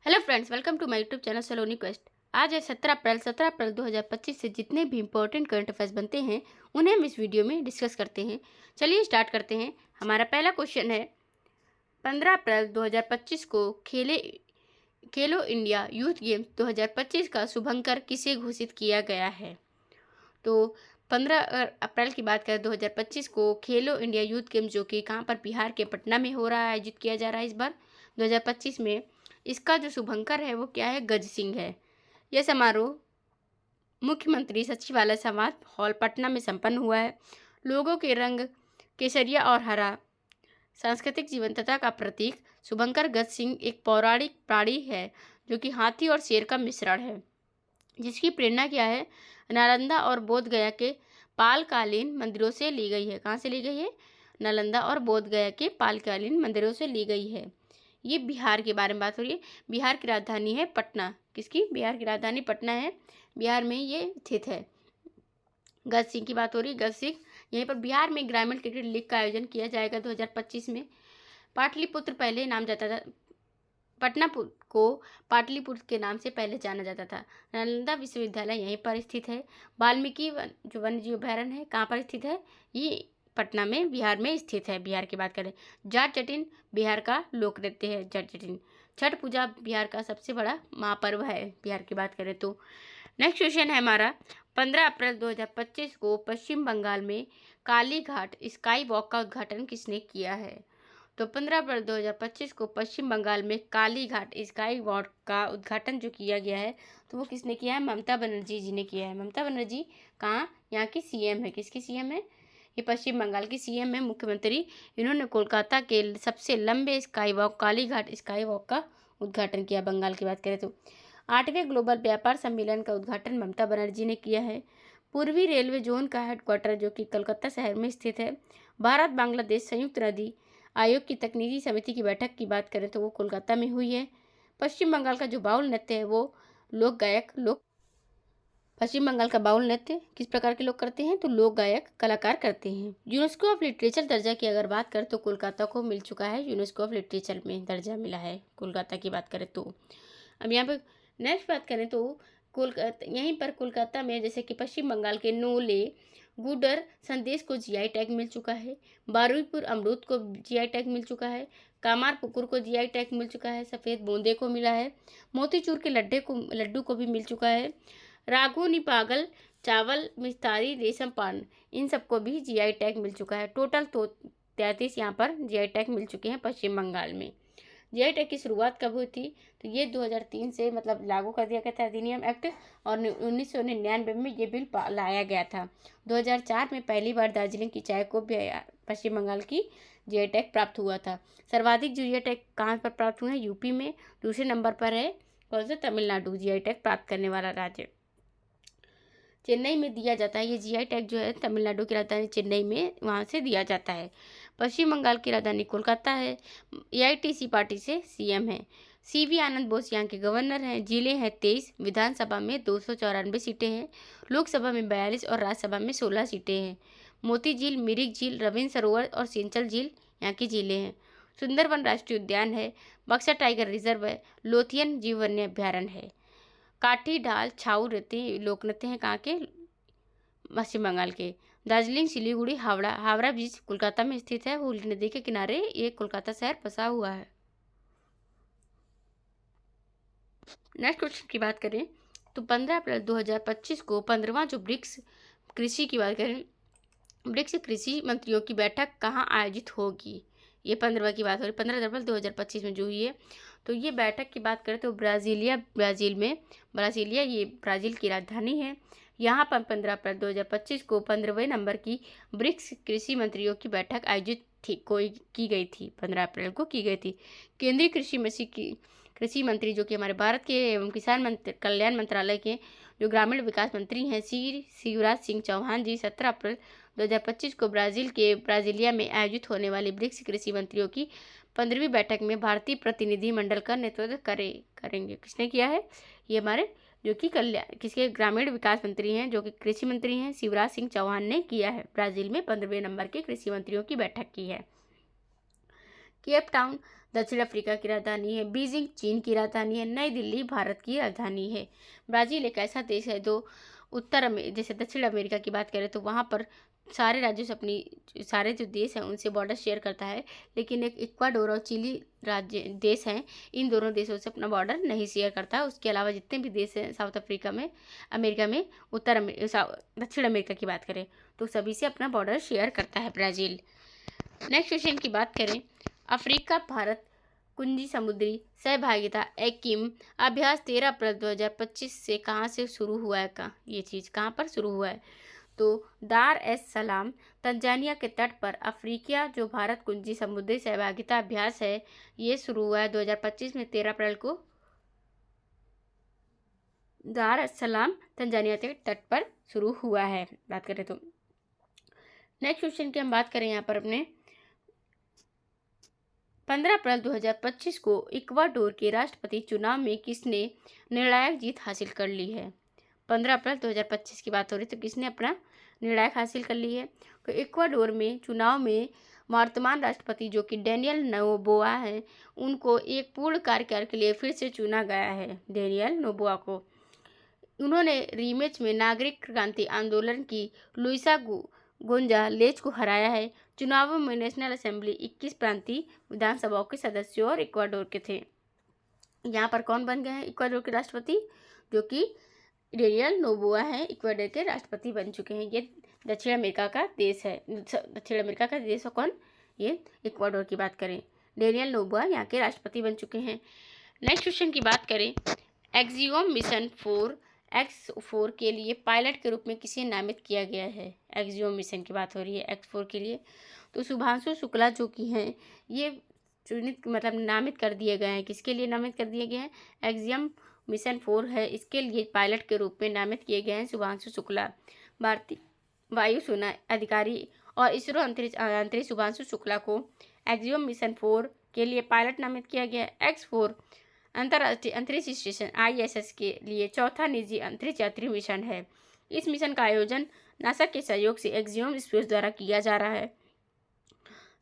Hello friends, welcome to my YouTube channel Saloni quest. आज है 17 अप्रैल 2025 से जितने भी इंपॉर्टेंट करंट अफेयर्स बनते हैं उन्हें हम इस वीडियो में डिस्कस करते हैं। चलिए स्टार्ट करते हैं। हमारा पहला क्वेश्चन है 15 अप्रैल 2025 को खेलो इंडिया यूथ गेम्स 2025 का शुभंकर किसे घोषित किया गया है। तो 15 अप्रैल की बात करें 2025 को खेलो इंडिया यूथ गेम्स जो कि कहाँ पर बिहार के पटना में हो रहा है, आयोजित किया जा रहा है इस बार 2025 में। इसका जो शुभंकर है वो क्या है, गज सिंह है। यह समारोह मुख्यमंत्री सचिवालय संवाद हॉल पटना में संपन्न हुआ है। लोगों के रंग केसरिया और हरा सांस्कृतिक जीवंतता का प्रतीक शुभंकर गज सिंह एक पौराणिक प्राणी है जो कि हाथी और शेर का मिश्रण है, जिसकी प्रेरणा क्या है, नालंदा और बोध गया के पालकालीन मंदिरों से ली गई है। कहाँ से ली गई है? नालंदा और बोध गया के पालकालीन मंदिरों से ली गई है। ये बिहार के बारे में बात हो रही है। बिहार की राजधानी है पटना। किसकी? बिहार की राजधानी पटना है, बिहार में ये स्थित है। गज सिंह की बात हो रही है। गज सिंह यहीं पर बिहार में ग्रामीण क्रिकेट लीग का आयोजन किया जाएगा 2025 में। पाटलिपुत्र पहले नाम जाता था, पटना को पाटलिपुत्र के नाम से पहले जाना जाता था। नालंदा विश्वविद्यालय यहीं पर स्थित है। वाल्मीकि जो वन्य जीव अभयारण्य है कहाँ पर स्थित है? ये पटना में बिहार में स्थित है। बिहार की बात करें, जाट जटिन बिहार का लोक नृत्य है। जाट जटिन। छठ पूजा बिहार का सबसे बड़ा महापर्व है बिहार की बात करें तो। नेक्स्ट क्वेश्चन है हमारा 15 अप्रैल 2025 को पश्चिम बंगाल में काली घाट स्काई वॉक का उद्घाटन किसने किया है। तो 15 अप्रैल 2025 को पश्चिम बंगाल में काली घाट स्काई वॉक का उद्घाटन जो किया गया है तो वो किसने किया है? ममता बनर्जी जी ने किया है। ममता बनर्जी कहाँ? यहाँ की सीएम है। किसकी सीएम है? ये पश्चिम बंगाल की सीएम है, मुख्यमंत्री। इन्होंने कोलकाता के सबसे लंबे sky walk Kali Ghat sky walk का उद्घाटन किया। बंगाल की बात करें तो 8वें ग्लोबल व्यापार सम्मेलन का उद्घाटन ममता बनर्जी ने किया है। पूर्वी रेलवे जोन का हेडक्वार्टर जो कि कलकत्ता शहर में स्थित है। भारत बांग्लादेश संयुक्त नदी आयोग की तकनीकी समिति की बैठक की बात करें तो वो कोलकाता में हुई है। पश्चिम बंगाल का जो बाउल नृत्य है वो पश्चिम बंगाल का बाउल नृत्य किस प्रकार के लोग करते हैं? तो लोक गायक कलाकार करते हैं। यूनेस्को ऑफ लिटरेचर दर्जा की अगर बात करें तो कोलकाता को मिल चुका है। यूनेस्को ऑफ लिटरेचर में दर्जा मिला है कोलकाता की बात करें तो। अब यहाँ पर नेक्स्ट बात करें तो कोलकाता, यहीं पर कोलकाता में जैसे कि पश्चिम बंगाल के नोले गुडर संदेश को जीआई टैग मिल चुका है। बारुईपुर अमरूद को जीआई टैग मिल चुका है। कामार पुकुर को जीआई टैग मिल चुका है। सफ़ेद बूंदे को मिला है। मोतीचूर के लड्डू को भी मिल चुका है। रागुनी पागल चावल मिस्तारी रेशम पान इन सबको भी जीआई टैग मिल चुका है। टोटल तो 33 यहाँ पर जीआई टैग मिल चुके हैं पश्चिम बंगाल में। जीआई टैग की शुरुआत कब हुई थी? तो ये 2003 से मतलब लागू कर दिया गया था अधिनियम एक्ट, और 1999 में ये बिल लाया गया था। 2004 में पहली बार दार्जिलिंग की चाय को भी पश्चिम बंगाल की जीआई टैग प्राप्त हुआ था। सर्वाधिक जीआई टैग कहाँ पर प्राप्त हुए हैं? यूपी में। दूसरे नंबर पर है कौन सा? तमिलनाडु जीआई टैग प्राप्त करने वाला राज्य। चेन्नई में दिया जाता है ये जीआई टैग जो है, तमिलनाडु की राजधानी चेन्नई में वहाँ से दिया जाता है। पश्चिम बंगाल की राजधानी कोलकाता है। एआईटीसी पार्टी से सीएम है। सीवी आनंद बोस यहाँ के गवर्नर हैं। जिले हैं 23। विधानसभा में 294 सीटें हैं। लोकसभा में 42 और राज्यसभा में 16 सीटें हैं। मोती झील, मिरिक झील, रविंद्र सरोवर और सिंचल झील यहाँ की झीलें हैं। सुंदरवन राष्ट्रीय उद्यान है। बक्सा टाइगर रिजर्व है। लोथियन जीव वन्य अभ्यारण्य है। काठी ढाल छाऊ नृत्य लोक नृत्य हैं कहाँ के? पश्चिम बंगाल के। दार्जिलिंग, सिलीगुड़ी, हावड़ा ब्रिज कोलकाता में स्थित है। हुगली नदी के किनारे ये कोलकाता शहर बसा हुआ है। नेक्स्ट क्वेश्चन की बात करें तो 15 अप्रैल 2025 को 15वां जो ब्रिक्स कृषि की बात करें, ब्रिक्स कृषि मंत्रियों की बैठक कहाँ आयोजित होगी? ये 15वां की बात हो रही है। 15 अप्रैल 2025 में जो हुई है तो ये बैठक की बात करें तो ब्राज़ीलिया ये ब्राज़ील की राजधानी है। यहाँ पर 15 अप्रैल 2025 को 15वें नंबर की ब्रिक्स कृषि मंत्रियों की बैठक आयोजित की गई थी। 15 अप्रैल को की गई थी। केंद्रीय कृषि मंत्री जो कि हमारे भारत के एवं किसान कल्याण मंत्रालय के जो ग्रामीण विकास मंत्री हैं श्री शिवराज सिंह चौहान जी 17 अप्रैल 2025 को ब्राज़ील के ब्राज़ीलिया में आयोजित होने वाली ब्रिक्स कृषि मंत्रियों की 15वीं बैठक में भारतीय प्रतिनिधि मंडल का नेतृत्व करेंगे। किसने किया है? ये हमारे जो कि किसके ग्रामीण विकास मंत्री हैं, जो कि कृषि मंत्री हैं, शिवराज सिंह चौहान ने किया है। ब्राज़ील में 15वें नंबर के कृषि मंत्रियों की बैठक की है। केप टाउन दक्षिण अफ्रीका की राजधानी है। बीजिंग चीन की राजधानी है। नई दिल्ली भारत की राजधानी है। ब्राज़ील एक ऐसा देश है जो जैसे दक्षिण अमेरिका की बात करें तो वहाँ पर सारे राज्यों से सारे जो देश हैं उनसे बॉर्डर शेयर करता है, लेकिन एक इक्वाडोर और चिली राज्य देश हैं, इन दोनों देशों से अपना बॉर्डर नहीं शेयर करता। उसके अलावा जितने भी देश हैं साउथ अफ्रीका में, अमेरिका में, दक्षिण अमेरिका की बात करें तो सभी से अपना बॉर्डर शेयर करता है ब्राज़ील। नेक्स्ट क्वेश्चन की बात करें, अफ्रीका भारत कुंजी समुद्री सहभागिता एक्किम अभ्यास 13 अप्रैल 2025 से कहाँ से शुरू हुआ है? ये चीज़ कहाँ पर शुरू हुआ है? तो दार एस सलाम तंजानिया के तट पर अफ्रीका जो भारत कुंजी समुद्री सहभागिता अभ्यास है, ये शुरू हुआ है 2025 में 13 अप्रैल को दार एस सलाम तंजानिया के तट पर शुरू हुआ है। बात करें तो नेक्स्ट क्वेश्चन की हम बात करें यहाँ पर अपने 15 अप्रैल 2025 को इक्वाडोर के राष्ट्रपति चुनाव में किसने निर्णायक जीत हासिल कर ली है? 15 अप्रैल 2025 की बात हो रही तो किसने अपना निर्णायक हासिल कर ली है? तो इक्वाडोर में चुनाव में वर्तमान राष्ट्रपति जो कि डेनियल नोबोआ है, उनको एक पूर्ण कार्यकाल के लिए फिर से चुना गया है। डेनियल नोबोआ को उन्होंने रीमैच में नागरिक क्रांति आंदोलन की लुइसा गोंजालेज को हराया है। चुनावों में नेशनल असेंबली 21 प्रांतीय विधानसभाओं के सदस्यों और इक्वाडोर के थे। यहाँ पर कौन बन गए हैं इक्वाडोर के राष्ट्रपति? जो कि डेनियल नोबोआ है, इक्वाडोर के राष्ट्रपति बन चुके हैं। ये दक्षिण अमेरिका का देश है। दक्षिण अमेरिका का देश है कौन? ये इक्वाडोर की बात करें, डेनियल नोबोआ यहाँ के राष्ट्रपति बन चुके हैं। नेक्स्ट क्वेश्चन की बात करें, एक्सियोम मिशन 4 के लिए पायलट के रूप में किसे नामित किया गया है? एक्सियोम मिशन की बात हो रही है X4 के लिए, तो शुभांशु शुक्ला जो कि हैं ये नामित कर दिए गए हैं। किसके लिए नामित कर दिए गए हैं? एक्सियोम मिशन 4 है, इसके लिए पायलट के रूप में नामित किए गए हैं शुभांशु शुक्ला। भारतीय वायुसेना अधिकारी और इसरो अंतरिक्ष शुभांशु शुक्ला को एक्सियोम मिशन 4 के लिए पायलट नामित किया गया है। X4 अंतर्राष्ट्रीय अंतरिक्ष स्टेशन ISS के लिए चौथा निजी अंतरिक्ष यात्री मिशन है। इस मिशन का आयोजन नासा के सहयोग से एक्सियोम स्पेस द्वारा किया जा रहा है।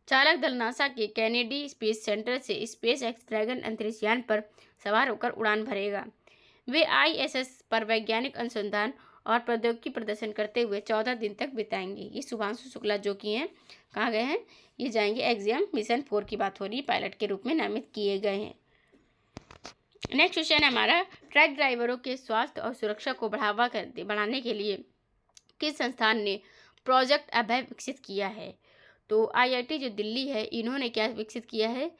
चालक दल नासा के कैनेडी स्पेस सेंटर से स्पेस एक्स ड्रैगन अंतरिक्ष यान पर सवार होकर उड़ान भरेगा। वे ISS पर वैज्ञानिक अनुसंधान और प्रौद्योगिकी प्रदर्शन करते हुए 14 दिन तक बिताएंगे। ये शुभांशु शुक्ला जो कि हैं कहाँ गए हैं? ये जाएंगे एक्सियोम मिशन 4 की बात हो रही है, पायलट के रूप में नामित किए गए हैं। नेक्स्ट क्वेश्चन है हमारा, ट्रक ड्राइवरों के स्वास्थ्य और सुरक्षा को बढ़ाने के लिए किस संस्थान ने प्रोजेक्ट अभय विकसित किया है? तो IIT जो दिल्ली है, इन्होंने क्या विकसित किया है?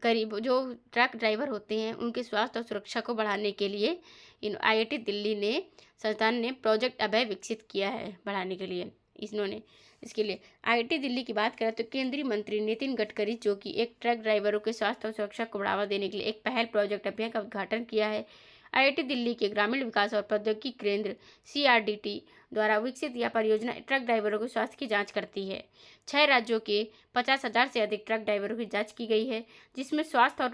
गरीब जो ट्रक ड्राइवर होते हैं उनके स्वास्थ्य और सुरक्षा को बढ़ाने के लिए IIT दिल्ली संस्थान ने प्रोजेक्ट अभय विकसित किया है बढ़ाने के लिए। इसके लिए IIT दिल्ली की बात करें तो केंद्रीय मंत्री नितिन गडकरी जो कि एक ट्रक ड्राइवरों के स्वास्थ्य और सुरक्षा को बढ़ावा देने के लिए एक पहल प्रोजेक्ट अभियान का उद्घाटन किया है। IIT दिल्ली के ग्रामीण विकास और प्रौद्योगिकी केंद्र CRDT द्वारा विकसित यह परियोजना ट्रक ड्राइवरों के स्वास्थ्य की जांच करती है। 6 राज्यों के 50,000 से अधिक ट्रक ड्राइवरों की जांच की गई है, जिसमें स्वास्थ्य और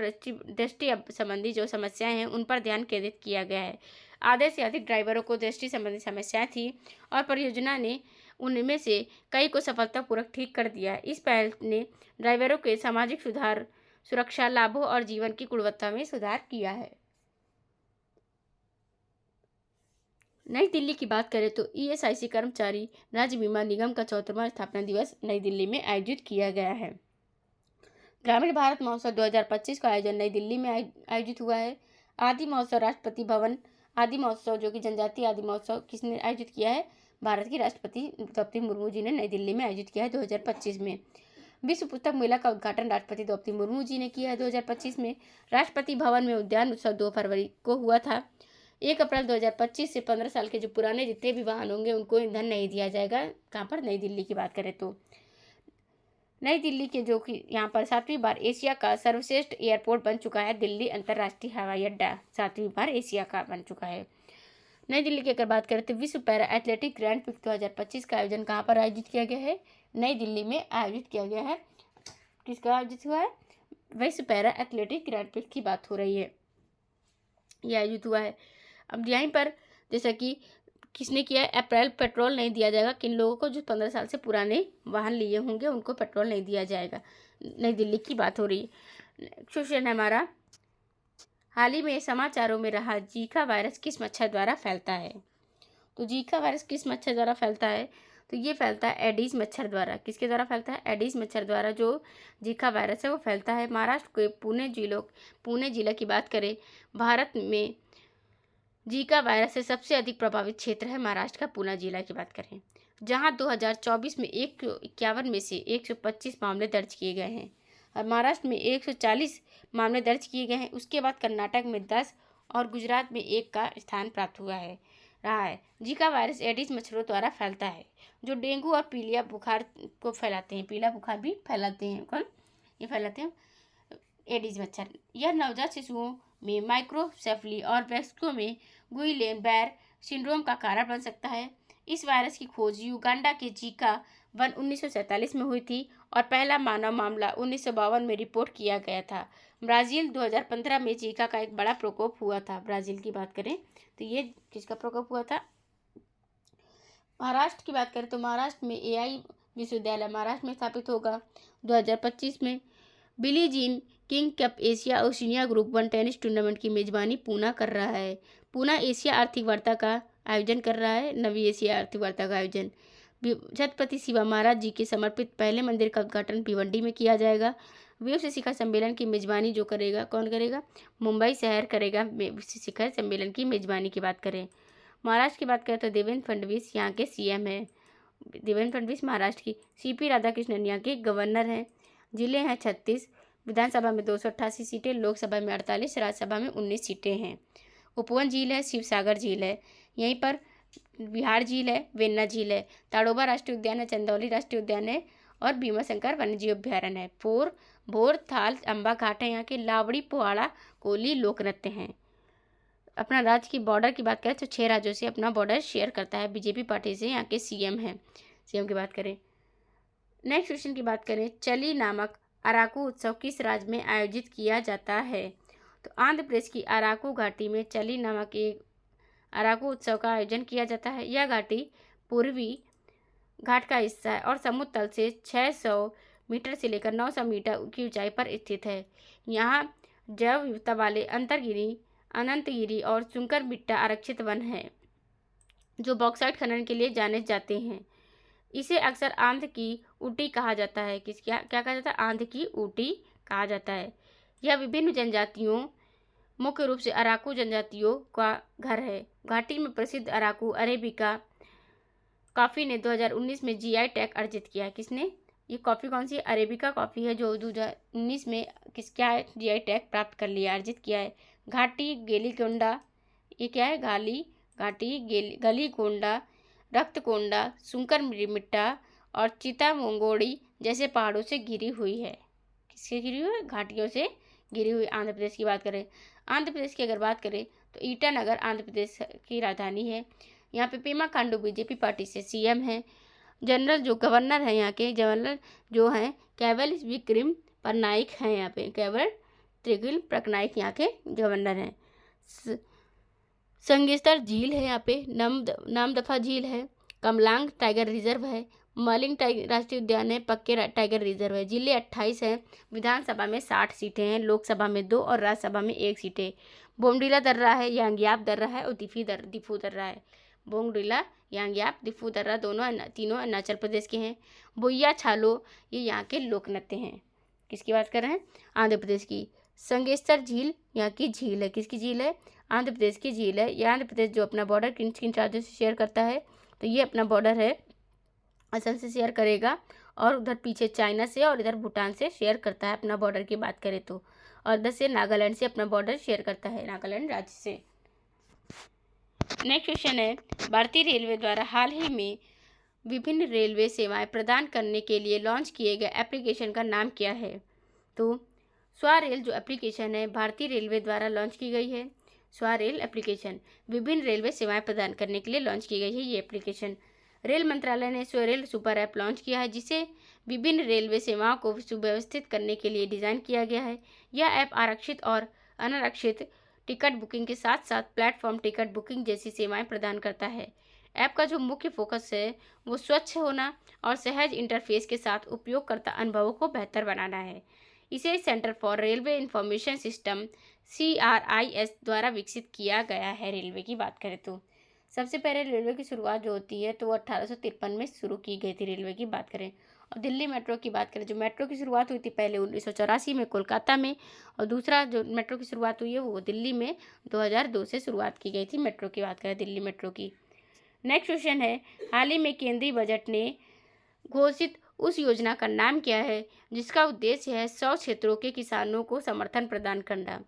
दृष्टि संबंधी जो समस्याएं हैं उन पर ध्यान केंद्रित किया गया है। आधे से अधिक ड्राइवरों को दृष्टि संबंधी समस्याएं थी और परियोजना ने उनमें से कई को सफलतापूर्वक ठीक कर दिया। इस पहल ने ड्राइवरों के सामाजिक सुधार, सुरक्षा लाभों और जीवन की गुणवत्ता में सुधार किया है। नई दिल्ली की बात करें तो ESIC कर्मचारी राज्य बीमा निगम का 74वां स्थापना दिवस नई दिल्ली में आयोजित किया गया है। ग्रामीण भारत महोत्सव 2025 का आयोजन नई दिल्ली में आयोजित हुआ है। आदि महोत्सव राष्ट्रपति भवन आदि महोत्सव जो कि जनजातीय आदि महोत्सव किसने आयोजित किया है? भारत की राष्ट्रपति द्रौपदी मुर्मू जी ने नई दिल्ली में आयोजित किया है 2025 में। विश्व पुस्तक मेला का उद्घाटन राष्ट्रपति द्रौपदी मुर्मू जी ने किया है 2025 में। राष्ट्रपति भवन में उद्यान उत्सव 2 फरवरी को हुआ था। 1 अप्रैल 2025 से 15 साल के जो पुराने जितने भी वाहन होंगे उनको ईंधन नहीं दिया जाएगा। कहाँ पर? नई दिल्ली की बात करें तो नई दिल्ली के जो कि यहाँ पर 7वीं बार एशिया का सर्वश्रेष्ठ एयरपोर्ट बन चुका है दिल्ली अंतर्राष्ट्रीय हवाई अड्डा, 7वीं बार एशिया का बन चुका है। नई दिल्ली की अगर बात करें तो विश्व पैरा एथलेटिक ग्रैंड प्रिक्स 2025 का आयोजन कहाँ पर आयोजित किया गया है? नई दिल्ली में आयोजित किया गया है। किसका आयोजित हुआ है? विश्व पैरा एथलेटिक ग्रैंड प्रिक्स की बात हो रही है, यह आयोजित हुआ है। अब यहीं पर जैसा कि किसने किया है? अप्रैल पेट्रोल नहीं दिया जाएगा। किन लोगों को? जो 15 साल से पुराने वाहन लिए होंगे उनको पेट्रोल नहीं दिया जाएगा। नई दिल्ली की बात हो रही है। क्वेश्चन है हमारा, हाल ही में समाचारों में रहा जीका वायरस किस मच्छर द्वारा फैलता है? तो जीका वायरस किस मच्छर द्वारा फैलता है? तो ये फैलता है एडीज मच्छर द्वारा। किसके द्वारा फैलता है? एडीज मच्छर द्वारा जो जीका वायरस है वो फैलता है। महाराष्ट्र के पुणे जिला की बात करें, भारत में जीका वायरस से सबसे अधिक प्रभावित क्षेत्र है महाराष्ट्र का पुणे जिला की बात करें, जहां 2024 में 151 में से 125 मामले दर्ज किए गए हैं और महाराष्ट्र में 140 मामले दर्ज किए गए हैं। उसके बाद कर्नाटक में 10 और गुजरात में 1 का स्थान प्राप्त रहा है। जीका वायरस एडिस मच्छरों द्वारा फैलता है जो डेंगू और पीलिया बुखार को फैलाते हैं। पीला बुखार भी फैलाते हैं। कौन ये फैलाते हैं? एडिस मच्छर। यह नवजात शिशुओं में माइक्रोसेफली और वयस्कों में गुइलेन बैर सिंड्रोम का कारण बन सकता है। इस वायरस की खोज युगांडा के जीका वन 1947 में हुई थी और पहला मानव मामला 1952 में रिपोर्ट किया गया था। ब्राज़ील 2015 में जीका का एक बड़ा प्रकोप हुआ था। ब्राज़ील की बात करें तो ये किसका प्रकोप हुआ था? महाराष्ट्र की बात करें तो महाराष्ट्र में एआई विश्वविद्यालय महाराष्ट्र में स्थापित होगा 2025 में। Billie Jean King cup Asia Oceania group 1 tennis tournament की मेजबानी पूना कर रहा है। पूना एशिया आर्थिक वार्ता का आयोजन कर रहा है। नवी एशिया आर्थिक वार्ता का आयोजन छत्रपति शिवा महाराज जी के समर्पित पहले मंदिर का उद्घाटन भिवंडी में किया जाएगा। विश्व शिखर सम्मेलन की मेजबानी जो करेगा, कौन करेगा? मुंबई शहर करेगा विश्व शिखर सम्मेलन की मेजबानी की बात करें। महाराष्ट्र की बात करें तो देवेंद्र फडणवीस यहाँ के सीएम हैं। देवेंद्र फडणवीस महाराष्ट्र की। सीपी राधाकृष्णन यहाँ के गवर्नर हैं। जिले हैं 36, विधानसभा में 288 सीटें, लोकसभा में 48, राज्यसभा में 19 सीटें हैं। उपवन झील है, शिवसागर झील है, यहीं पर बिहार झील है, वेन्ना झील है, ताड़ोबा राष्ट्रीय उद्यान है, चंदौली राष्ट्रीय उद्यान है और भीमाशंकर वन्यजीव अभ्यारण्य है। भोर थाल अम्बा घाट है यहाँ के। लावड़ी पोहाड़ा कोली लोक नृत्य हैं। अपना राज्य की बॉर्डर की बात करें तो 6 राज्यों से अपना बॉर्डर शेयर करता है बीजेपी पार्टी से। यहाँ के सीएम हैं। सीएम की बात करें। नेक्स्ट क्वेश्चन की बात करें, चली नामक अराकू उत्सव किस राज्य में आयोजित किया जाता है? तो आंध्र प्रदेश की अराकू घाटी में चली नामक एक अराकू उत्सव का आयोजन किया जाता है। यह घाटी पूर्वी घाट का हिस्सा है और समुद्र तल से 600 मीटर से लेकर 900 मीटर की ऊंचाई पर स्थित है। यहाँ जैव विविधता वाले अनंतगिरी और सुंकर बिट्टा आरक्षित वन है जो बॉक्साइट खनन के लिए जाने जाते हैं। इसे अक्सर आंध्र की ऊटी कहा जाता है। क्या कहा जाता है? आंध्र की ऊटी कहा जाता है। यह विभिन्न जनजातियों, मुख्य रूप से अराकू जनजातियों का घर है। घाटी में प्रसिद्ध अराकू अरेबिका कॉफ़ी ने 2019 में जीआई टैग अर्जित किया है। किसने? ये कॉफ़ी कौन सी? अरेबिका कॉफ़ी है जो 2019 में क्या है? जीआई टैग प्राप्त कर लिया, अर्जित किया है। घाटी गेलीकोंडा, ये क्या है? गलीकोंडा, रक्तकोंडा, सुंकर मिट्टा और चितामोंगोड़ी जैसे पहाड़ों से घिरी हुई है। किससे घिरी हुई है? घाटियों से घिरी हुई। आंध्र प्रदेश की बात करें, आंध्र प्रदेश की अगर बात करें तो ईटानगर आंध्र प्रदेश की राजधानी है। यहाँ पे पेमा खांडू बीजेपी पार्टी से सीएम हैं। जनरल जो गवर्नर है यहाँ के, जनरल जो हैं केवल विक्रम पटनायक हैं। यहाँ पे केवल त्रिगिल पटनायक यहाँ के गवर्नर हैं। संगेस्तर झील है, यहाँ पे नामदफा झील है, कमलांग टाइगर रिजर्व है, मलिंग राष्ट्रीय उद्यान है, पक्के टाइगर रिजर्व है। जिले 28 हैं। विधानसभा में 60 सीटें हैं, लोकसभा में 2 और राज्यसभा में 1 सीटें। बोमडीला दर्रा है, यांग्याप दर्रा है और दिफू दर्रा है। बोमडीला, यांग्याप, दिफू दर्रा तीनों अरुणाचल प्रदेश के हैं। बोइया छालो ये यहाँ के लोक नृत्य हैं। किसकी बात कर रहे हैं? आंध्र प्रदेश की। संगेस्तर झील यहाँ की झील है। किसकी झील है? आंध्र प्रदेश की झील है। ये आंध्र प्रदेश जो अपना बॉर्डर किन किन राज्यों से शेयर करता है? तो ये अपना बॉर्डर है असम से शेयर करेगा और उधर पीछे चाइना से और इधर भूटान से शेयर करता है अपना बॉर्डर की बात करें तो। और इधर से नागालैंड से अपना बॉर्डर शेयर करता है, नागालैंड राज्य से। नेक्स्ट क्वेश्चन है, भारतीय रेलवे द्वारा हाल ही में विभिन्न रेलवे सेवाएं प्रदान करने के लिए लॉन्च किए गए एप्लीकेशन का नाम क्या है? तो स्वारेल जो एप्लीकेशन है भारतीय रेलवे द्वारा लॉन्च की गई है। स्वारेल एप्लीकेशन विभिन्न रेलवे सेवाएं प्रदान करने के लिए लॉन्च की गई है। ये एप्लीकेशन रेल मंत्रालय ने स्वरेल सुपर ऐप लॉन्च किया है जिसे विभिन्न रेलवे सेवाओं को सुव्यवस्थित करने के लिए डिज़ाइन किया गया है। यह ऐप आरक्षित और अनारक्षित टिकट बुकिंग के साथ साथ प्लेटफॉर्म टिकट बुकिंग जैसी सेवाएं प्रदान करता है। ऐप का जो मुख्य फोकस है वो स्वच्छ होना और सहज इंटरफेस के साथ उपयोगकर्ता अनुभवों को बेहतर बनाना है। इसे centre for railway information system CRIS द्वारा विकसित किया गया है। रेलवे की बात करें तो सबसे पहले रेलवे की शुरुआत जो होती है तो वो 1853 में शुरू की गई थी। रेलवे की बात करें और दिल्ली मेट्रो की बात करें, जो मेट्रो की शुरुआत हुई थी पहले 1984 में कोलकाता में, और दूसरा जो मेट्रो की शुरुआत हुई है वो दिल्ली में 2002 से शुरुआत की गई थी। मेट्रो की बात करें दिल्ली मेट्रो की। नेक्स्ट क्वेश्चन है, हाल ही में केंद्रीय बजट ने घोषित उस योजना का नाम क्या है जिसका उद्देश्य है 100 क्षेत्रों के किसानों को समर्थन प्रदान करना।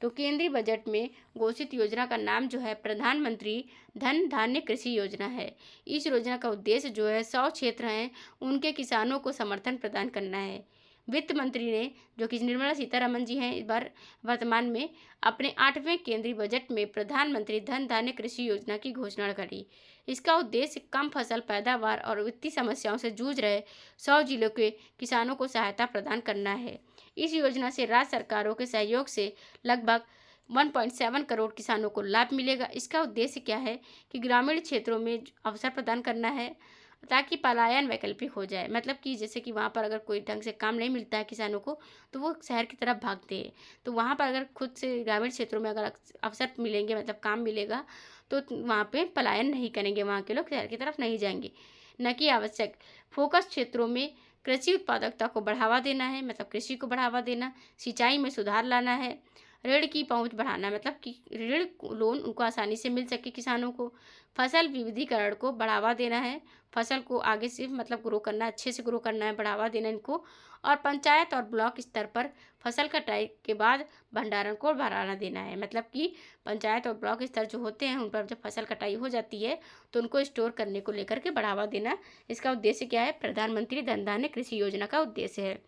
तो केंद्रीय बजट में घोषित योजना का नाम जो है प्रधानमंत्री धन धान्य कृषि योजना है। इस योजना का उद्देश्य जो है 100 क्षेत्र हैं उनके किसानों को समर्थन प्रदान करना है। वित्त मंत्री ने, जो कि निर्मला सीतारमण जी हैं, इस बार वर्तमान में अपने 8वें केंद्रीय बजट में प्रधानमंत्री धन धान्य कृषि योजना की घोषणा करी। इसका उद्देश्य कम फसल पैदावार और वित्तीय समस्याओं से जूझ रहे 100 जिलों के किसानों को सहायता प्रदान करना है। इस योजना से राज्य सरकारों के सहयोग से लगभग 1.7 करोड़ किसानों को लाभ मिलेगा। इसका उद्देश्य क्या है कि ग्रामीण क्षेत्रों में अवसर प्रदान करना है ताकि पलायन वैकल्पिक हो जाए। मतलब कि जैसे कि वहाँ पर अगर कोई ढंग से काम नहीं मिलता है किसानों को तो वो शहर की तरफ भागते हैं, तो वहाँ पर अगर खुद से ग्रामीण क्षेत्रों में अगर अवसर मिलेंगे, मतलब काम मिलेगा, तो वहाँ पे पलायन नहीं करेंगे, वहाँ के लोग शहर की तरफ नहीं जाएंगे। न कि आवश्यक फोकस क्षेत्रों में कृषि उत्पादकता को बढ़ावा देना है, मतलब कृषि को बढ़ावा देना, सिंचाई में सुधार लाना है, ऋण की पहुंच बढ़ाना, मतलब कि ऋण लोन उनको आसानी से मिल सके किसानों को, फसल विविधीकरण को बढ़ावा देना है, फसल को आगे से मतलब ग्रो करना, अच्छे से ग्रो करना है, बढ़ावा देना इनको, और पंचायत और ब्लॉक स्तर पर फसल कटाई के बाद भंडारण को बढ़ावा देना है। मतलब कि पंचायत और ब्लॉक स्तर जो होते हैं उन पर जब फसल कटाई हो जाती है तो उनको स्टोर करने को लेकर के बढ़ावा देना, इसका उद्देश्य क्या है, प्रधानमंत्री धन धान्य कृषि योजना का उद्देश्य है।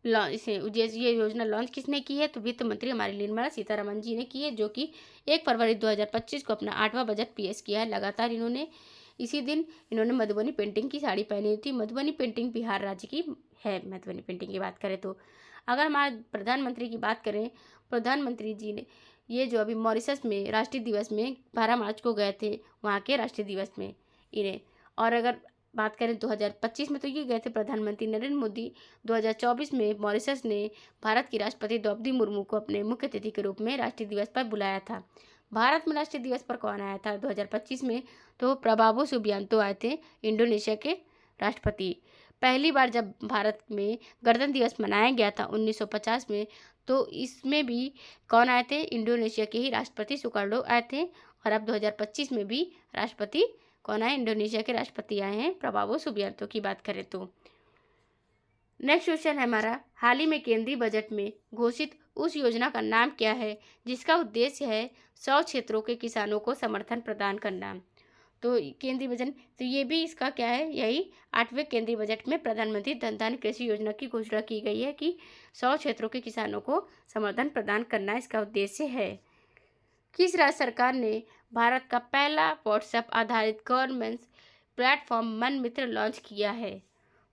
ये योजना लॉन्च किसने की है, तो वित्त मंत्री हमारी निर्मला सीतारमण जी ने की है, जो कि 1 फरवरी 2025 को अपना 8वां बजट पेश किया है। लगातार इसी दिन इन्होंने मधुबनी पेंटिंग की साड़ी पहनी हुई थी। मधुबनी पेंटिंग बिहार राज्य की है। मधुबनी पेंटिंग की बात करें तो अगर हमारे प्रधानमंत्री की बात करें, प्रधानमंत्री जी ने ये जो अभी मॉरिशस में राष्ट्रीय दिवस में 12 मार्च को गए थे, वहाँ के राष्ट्रीय दिवस में इन्हें, और अगर बात करें 2025 में तो ये गए थे प्रधानमंत्री नरेंद्र मोदी। 2024 में मॉरिशस ने भारत की राष्ट्रपति द्रौपदी मुर्मू को अपने मुख्य अतिथि के रूप में राष्ट्रीय दिवस पर बुलाया था। भारत में राष्ट्रीय दिवस पर कौन आया था 2025 में, तो प्रभावो सुबियांतो आए थे, इंडोनेशिया के राष्ट्रपति। पहली बार जब भारत में गणतंत्र दिवस मनाया गया था 1950 में, तो इसमें भी कौन आए थे, इंडोनेशिया के ही राष्ट्रपति सुकार्नो आए थे। और अब 2025 में भी राष्ट्रपति कौन आए, इंडोनेशिया के राष्ट्रपति आए हैं, प्रभावो सुबियांतो की बात करें तो। नेक्स्ट क्वेश्चन है हमारा, हाल ही में केंद्रीय बजट में घोषित उस योजना का नाम क्या है जिसका उद्देश्य है 100 क्षेत्रों के किसानों को समर्थन प्रदान करना। तो केंद्रीय बजट, तो ये भी इसका क्या है, यही 8वें केंद्रीय बजट में प्रधानमंत्री धन धान्य कृषि योजना की घोषणा की गई है कि 100 क्षेत्रों के किसानों को समर्थन प्रदान करना इसका उद्देश्य है। किस राज्य सरकार ने भारत का पहला व्हाट्सएप आधारित गवर्नेंस प्लेटफॉर्म मन मित्र लॉन्च किया है।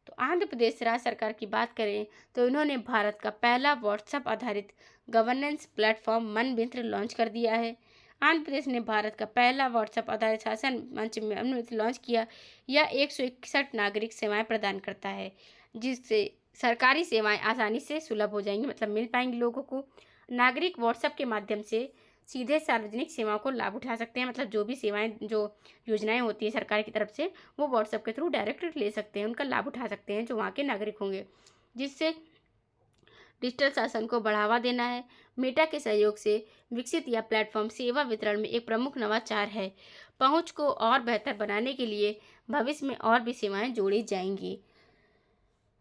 तो आंध्र प्रदेश राज्य सरकार की बात करें तो इन्होंने भारत का पहला व्हाट्सएप आधारित गवर्नेंस प्लेटफॉर्म मन मित्र लॉन्च कर दिया है। आंध्र प्रदेश ने भारत का पहला व्हाट्सएप आधारित शासन मंच मन मित्र लॉन्च किया। यह 161 नागरिक सेवाएं प्रदान करता है, जिससे सरकारी सेवाएं आसानी से सुलभ हो जाएंगी, मतलब मिल पाएंगी लोगों को। नागरिक व्हाट्सएप के माध्यम से सीधे सार्वजनिक सेवाओं को लाभ उठा सकते हैं, मतलब जो भी सेवाएं, जो योजनाएं होती है सरकार की तरफ से, वो व्हाट्सएप के थ्रू डायरेक्ट ले सकते हैं, उनका लाभ उठा सकते हैं जो वहाँ के नागरिक होंगे, जिससे डिजिटल शासन को बढ़ावा देना है। मेटा के सहयोग से विकसित यह प्लेटफॉर्म सेवा वितरण में एक प्रमुख नवाचार है। पहुँच को और बेहतर बनाने के लिए भविष्य में और भी सेवाएँ जोड़ी जाएंगी।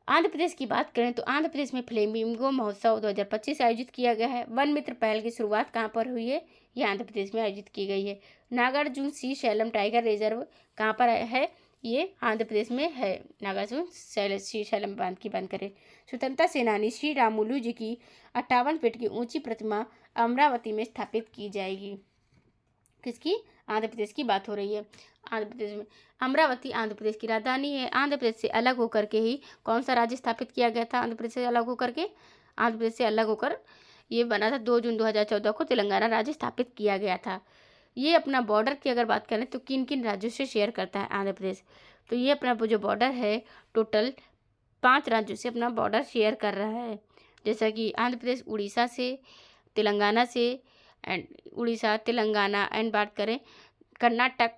आंध्र प्रदेश की बात करें तो आंध्र प्रदेश में फ्लेमिंगो महोत्सव 2025 आयोजित किया गया है। वन मित्र पहल की शुरुआत कहाँ पर हुई है, ये आंध्र प्रदेश में आयोजित की गई है। नागार्जुन सी शैलम टाइगर रिजर्व कहाँ पर है, ये आंध्र प्रदेश में है। नागार्जुन सी शैलम बांध की बात करें। स्वतंत्रता सेनानी श्री रामुलु जी की 58 फीट की ऊंची प्रतिमा अमरावती में स्थापित की जाएगी। किसकी, आंध्र प्रदेश की बात हो रही है। आंध्र प्रदेश में अमरावती आंध्र प्रदेश की राजधानी है। आंध्र प्रदेश से अलग होकर के ही कौन सा राज्य स्थापित किया गया था, आंध्र प्रदेश से अलग होकर के, आंध्र प्रदेश से अलग होकर ये बना था 2 जून 2014 को तेलंगाना राज्य स्थापित किया गया था। ये अपना बॉर्डर की अगर बात करें तो किन किन राज्यों से शेयर करता है आंध्र प्रदेश, तो ये अपना जो बॉर्डर है टोटल 5 राज्यों से अपना बॉर्डर शेयर कर रहा है, जैसा कि आंध्र प्रदेश उड़ीसा से, तेलंगाना से एंड उड़ीसा, तेलंगाना एंड बात करें कर्नाटक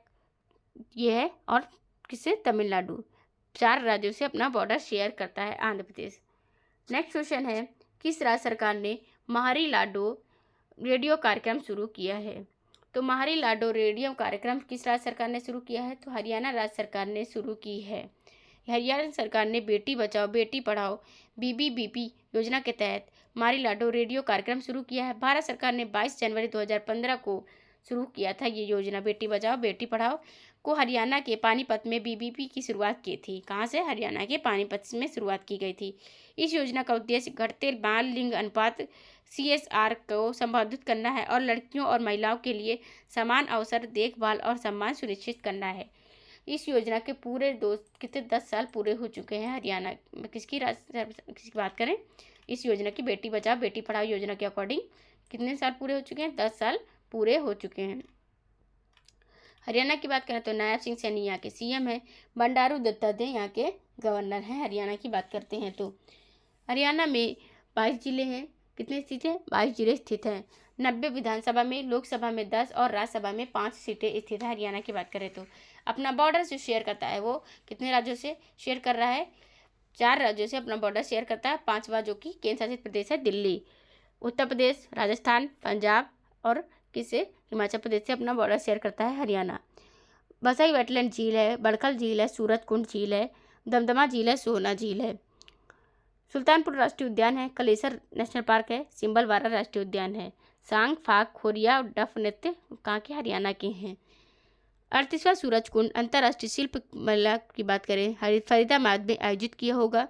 ये है, और किससे, तमिलनाडु। 4 राज्यों से अपना बॉर्डर शेयर करता है आंध्र प्रदेश। नेक्स्ट क्वेश्चन है, किस राज्य सरकार ने महारी लाडो रेडियो कार्यक्रम शुरू किया है? तो महारी लाडो रेडियो कार्यक्रम किस राज्य सरकार ने शुरू किया है? तो हरियाणा राज्य सरकार ने शुरू की है। हरियाणा सरकार ने बेटी बचाओ बेटी पढ़ाओ BBBP योजना के तहत महारी लाडो रेडियो कार्यक्रम शुरू किया है। भारत सरकार ने 22 जनवरी 2015 को शुरू किया था ये योजना। बेटी बचाओ बेटी पढ़ाओ को हरियाणा के पानीपत में BBP की शुरुआत की थी। कहाँ से? हरियाणा के पानीपत में शुरुआत की गई थी। इस योजना का उद्देश्य घटते बाल लिंग अनुपात CSR को संबोधित करना है और लड़कियों और महिलाओं के लिए समान अवसर, देखभाल और सम्मान सुनिश्चित करना है। इस योजना के पूरे 10 साल पूरे हो चुके हैं। हरियाणा किसकी बात करें, इस योजना की बेटी बचाओ बेटी पढ़ाओ योजना के अकॉर्डिंग कितने साल पूरे हो चुके हैं? 10 साल पूरे हो चुके हैं। हरियाणा की बात करें तो नायब सिंह सैनी यहाँ के CM है, बंडारू दत्तात्रेय यहाँ के गवर्नर हैं। हरियाणा की बात करते हैं तो हरियाणा में 22 जिले हैं। कितने स्थित हैं? 22 जिले स्थित हैं। 90 विधानसभा में, लोकसभा में 10 और राज्यसभा में 5 सीटें स्थित हैं। हरियाणा की बात करें तो अपना बॉर्डर जो शेयर करता है वो कितने राज्यों से शेयर कर रहा है? 4 राज्यों से अपना बॉर्डर शेयर करता है। 5वां जो कि केंद्र शासित प्रदेश है दिल्ली, उत्तर प्रदेश, राजस्थान, पंजाब और किसे, हिमाचल प्रदेश से अपना बॉर्डर शेयर करता है हरियाणा। बसाई वेटलैंड झील है, बड़खल झील है, सूरत कुंड झील है, दमदमा झील है, सोना झील है। सुल्तानपुर राष्ट्रीय उद्यान है, कलेसर नेशनल पार्क है, सिंबलवारा राष्ट्रीय उद्यान है। सांग, फाग, खोरिया और डफ नृत्य कहाँ के? हरियाणा के हैं। 38वां सूरज कुंड अंतर्राष्ट्रीय शिल्प मेला की बात करें फरीदाबाद में आयोजित किया होगा।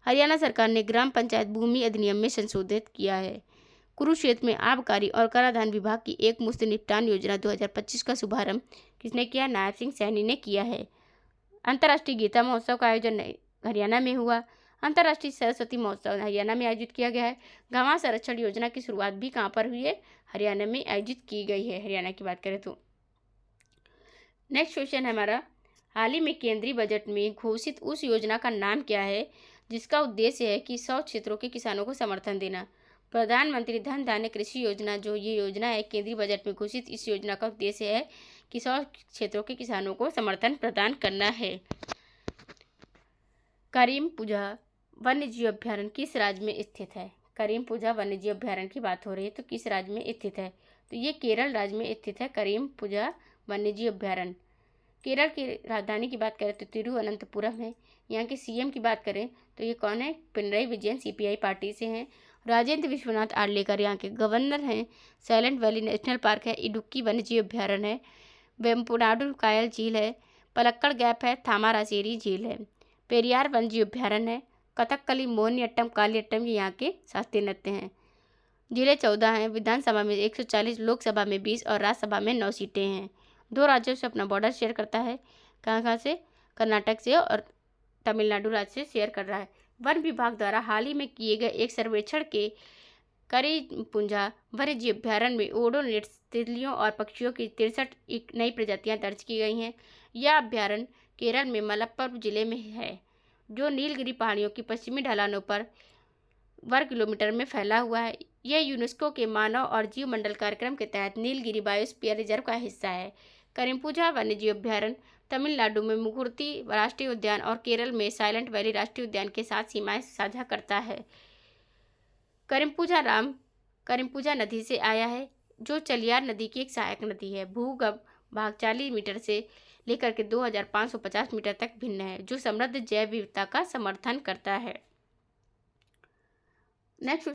हरियाणा सरकार ने ग्राम पंचायत भूमि अधिनियम में संशोधित किया है। कुरुक्षेत्र में आबकारी और कराधान विभाग की एक मुश्त निपटान योजना 2025 का शुभारंभ किसने किया? नायब सिंह सैनी ने किया है। अंतर्राष्ट्रीय गीता महोत्सव का आयोजन हरियाणा में हुआ। अंतर्राष्ट्रीय सरस्वती महोत्सव हरियाणा में आयोजित किया गया है। गवां संरक्षण योजना की शुरुआत भी कहाँ पर हुई है? हरियाणा में आयोजित की गई है। हरियाणा की बात करें तो नेक्स्ट क्वेश्चन है हमारा, हाल ही में केंद्रीय बजट में घोषित उस योजना का नाम क्या है जिसका उद्देश्य है कि 100 क्षेत्रों के किसानों को समर्थन देना? प्रधानमंत्री धन धान्य कृषि योजना जो ये योजना है केंद्रीय बजट में घोषित, इस योजना का उद्देश्य है कि 100 क्षेत्रों के किसानों को समर्थन प्रदान करना है। करीम पूजा वन्यजीव अभ्यारण्य किस राज्य में स्थित है? करीम पूजा वन्यजीव अभ्यारण्य की बात हो रही है तो किस राज्य में स्थित है? तो ये केरल राज्य में स्थित है करीम पूजा वन्यजीव अभ्यारण्य। केरल की राजधानी की बात करें तो तिरुवनंतपुरम है। यहाँ के CM की बात करें तो ये कौन है? पिनराई विजयन CPI पार्टी से हैं। राजेंद्र विश्वनाथ आर्लेकर यहाँ के गवर्नर हैं। साइलेंट वैली नेशनल पार्क है। इडुक्की वन्यजीव अभ्यारण्य है। वेम्पुनाडु कायल झील है। पलक्कड़ गैप है। थामारासेरी झील है। पेरियार वन्यजीव अभ्यारण्य है। कथकली, मोहिनीअट्टम, कालियट्टम ये यहाँ के शास्त्रीय नृत्य हैं। जिले 14 हैं। विधानसभा में 140, लोकसभा में 20 और राज्यसभा में 9 सीटें हैं। 2 राज्यों से अपना बॉर्डर शेयर करता है। कहाँ से? कर्नाटक से और तमिलनाडु राज्य से शेयर कर रहा है। वन विभाग द्वारा हाल ही में किए गए एक सर्वेक्षण के करीपुंजा वन्यजीव अभ्यारण्य में ओडोनिड्स तितलियों और पक्षियों की 63 नई प्रजातियां दर्ज की गई हैं। यह अभ्यारण्य केरल में मलप्पुरम जिले में है, जो नीलगिरी पहाड़ियों की पश्चिमी ढलानों पर वर्ग किलोमीटर में फैला हुआ है। यह यूनेस्को के मानव और जीव मंडल कार्यक्रम के तहत नीलगिरी बायोस्फीयर रिजर्व का हिस्सा है। करीमपूजा वन्यजीव अभ्यारण्य तमिलनाडु में मुकुर्ती राष्ट्रीय उद्यान और केरल में साइलेंट वैली राष्ट्रीय उद्यान के साथ सीमाएं साझा करता है। करीमपूजा नदी से आया है, जो चलियार नदी की एक सहायक नदी है। भूगर्भ भाग 40 मीटर से लेकर के 2550 मीटर तक भिन्न है, जो समृद्ध जैव विविधता का समर्थन करता है। नेक्स्ट